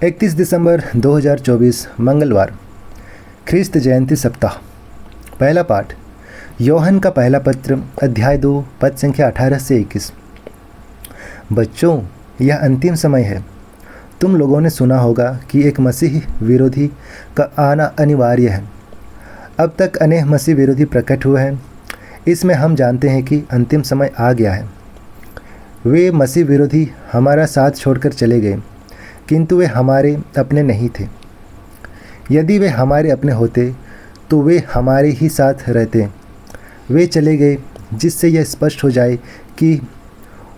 31 दिसंबर 2024 मंगलवार, ख्रीस्त जयंती सप्ताह। पहला पाठ यूहन्ना का पहला पत्र, अध्याय 2, पद संख्या 18 से 21। बच्चों, यह अंतिम समय है। तुम लोगों ने सुना होगा कि एक मसीह विरोधी का आना अनिवार्य है। अब तक अनेक मसीह विरोधी प्रकट हुए हैं। इसमें हम जानते हैं कि अंतिम समय आ गया है। वे मसीह विरोधी हमारा साथ छोड़कर चले गए, किंतु वे हमारे अपने नहीं थे। यदि वे हमारे अपने होते तो वे हमारे ही साथ रहते। वे चले गए जिससे यह स्पष्ट हो जाए कि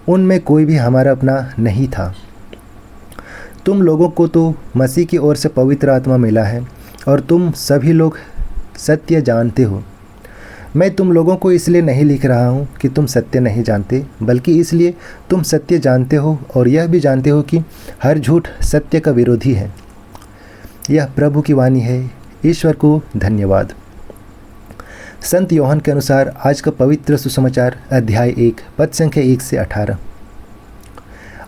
उनमें कोई भी हमारा अपना नहीं था। तुम लोगों को तो मसीह की ओर से पवित्र आत्मा मिला है और तुम सभी लोग सत्य जानते हो। मैं तुम लोगों को इसलिए नहीं लिख रहा हूँ कि तुम सत्य नहीं जानते, बल्कि इसलिए तुम सत्य जानते हो और यह भी जानते हो कि हर झूठ सत्य का विरोधी है। यह प्रभु की वाणी है। ईश्वर को धन्यवाद। संत यूहन्ना के अनुसार आज का पवित्र सुसमाचार, अध्याय 1, पद संख्या 1 से 18।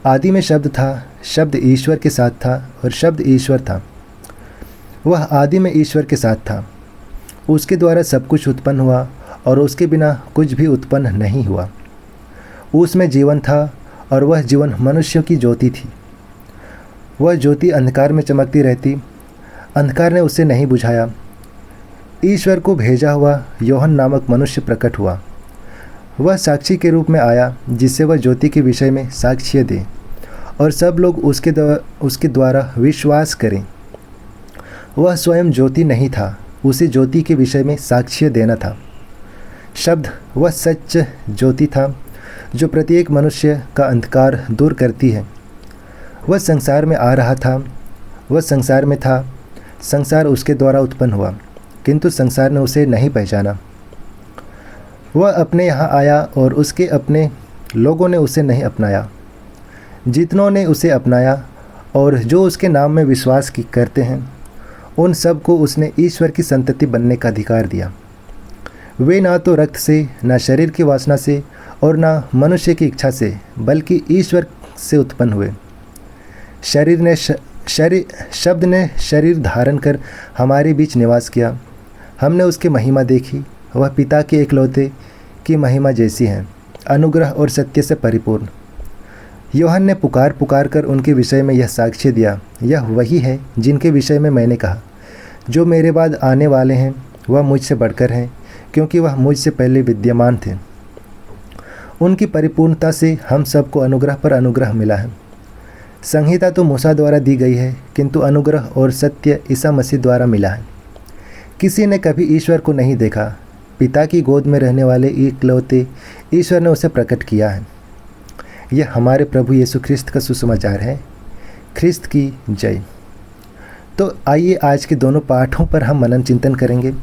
आदि में शब्द था, शब्द ईश्वर के साथ था और शब्द ईश्वर था। वह आदि में ईश्वर के साथ था। उसके द्वारा सब कुछ उत्पन्न हुआ और उसके बिना कुछ भी उत्पन्न नहीं हुआ। उसमें जीवन था और वह जीवन मनुष्यों की ज्योति थी। वह ज्योति अंधकार में चमकती रहती, अंधकार ने उसे नहीं बुझाया। ईश्वर को भेजा हुआ यूहन्ना नामक मनुष्य प्रकट हुआ। वह साक्षी के रूप में आया, जिससे वह ज्योति के विषय में साक्ष्य दे और सब लोग उसके द्वारा विश्वास करें। वह स्वयं ज्योति नहीं था, उसी ज्योति के विषय में साक्ष्य देना था। शब्द वह सच ज्योति था जो प्रत्येक मनुष्य का अंधकार दूर करती है। वह संसार में आ रहा था, वह संसार में था, संसार उसके द्वारा उत्पन्न हुआ, किंतु संसार ने उसे नहीं पहचाना। वह अपने यहाँ आया और उसके अपने लोगों ने उसे नहीं अपनाया। जितनों ने उसे अपनाया और जो उसके नाम में विश्वास करते हैं, उन सब को उसने ईश्वर की संतति बनने का अधिकार दिया। वे ना तो रक्त से, ना शरीर की वासना से और ना मनुष्य की इच्छा से, बल्कि ईश्वर से उत्पन्न हुए। शब्द ने शरीर धारण कर हमारे बीच निवास किया। हमने उसकी महिमा देखी। वह पिता के एकलौते की महिमा जैसी है, अनुग्रह और सत्य से परिपूर्ण। यूहन्ना ने पुकार कर उनके विषय में यह साक्ष्य दिया, यह वही है जिनके विषय में मैंने कहा, जो मेरे बाद आने वाले हैं वह मुझसे बढ़कर हैं, क्योंकि वह मुझसे पहले विद्यमान थे। उनकी परिपूर्णता से हम सबको अनुग्रह पर अनुग्रह मिला है। संहिता तो मूसा द्वारा दी गई है, किंतु अनुग्रह और सत्य ईसा मसीह द्वारा मिला है। किसी ने कभी ईश्वर को नहीं देखा। पिता की गोद में रहने वाले इकलौते ईश्वर ने उसे प्रकट किया है। यह हमारे प्रभु यीशु ख्रिस्त का सुसमाचार है। ख्रिस्त की जय। तो आइए आज के दोनों पाठों पर हम मनन चिंतन करेंगे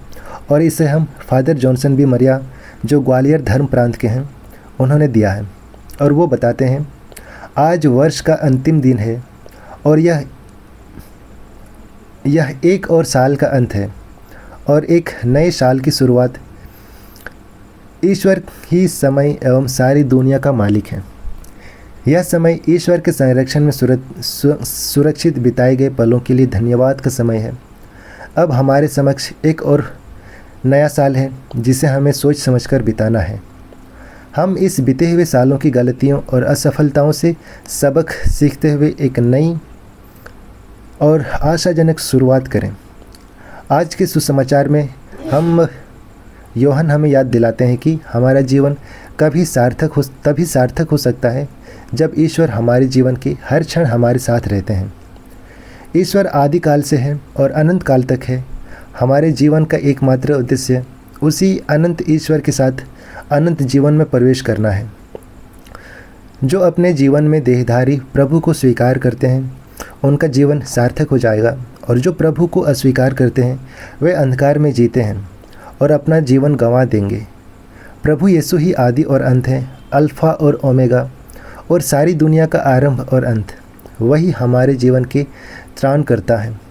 और इसे हम फादर जॉनसन बी मरिया, जो ग्वालियर धर्म प्रांत के हैं, उन्होंने दिया है। और वो बताते हैं, आज वर्ष का अंतिम दिन है और यह एक और साल का अंत है और एक नए साल की शुरुआत। ईश्वर ही समय एवं सारी दुनिया का मालिक है। यह समय ईश्वर के संरक्षण में सुरक्षित बिताए गए पलों के लिए धन्यवाद का समय है। अब हमारे समक्ष एक और नया साल है, जिसे हमें सोच समझकर बिताना है। हम इस बीते हुए सालों की गलतियों और असफलताओं से सबक सीखते हुए एक नई और आशाजनक शुरुआत करें। आज के सुसमाचार में यूहन्ना हमें याद दिलाते हैं कि हमारा जीवन तभी सार्थक हो सकता है जब ईश्वर हमारे जीवन के हर क्षण हमारे साथ रहते हैं। ईश्वर आदि काल से है और अनंत काल तक है। हमारे जीवन का एकमात्र उद्देश्य उसी अनंत ईश्वर के साथ अनंत जीवन में प्रवेश करना है। जो अपने जीवन में देहधारी प्रभु को स्वीकार करते हैं, उनका जीवन सार्थक हो जाएगा, और जो प्रभु को अस्वीकार करते हैं, वे अंधकार में जीते हैं और अपना जीवन गंवा देंगे। प्रभु यीशु ही आदि और अंत है, अल्फ़ा और ओमेगा, और सारी दुनिया का आरंभ और अंत। वही हमारे जीवन के त्राण करता है।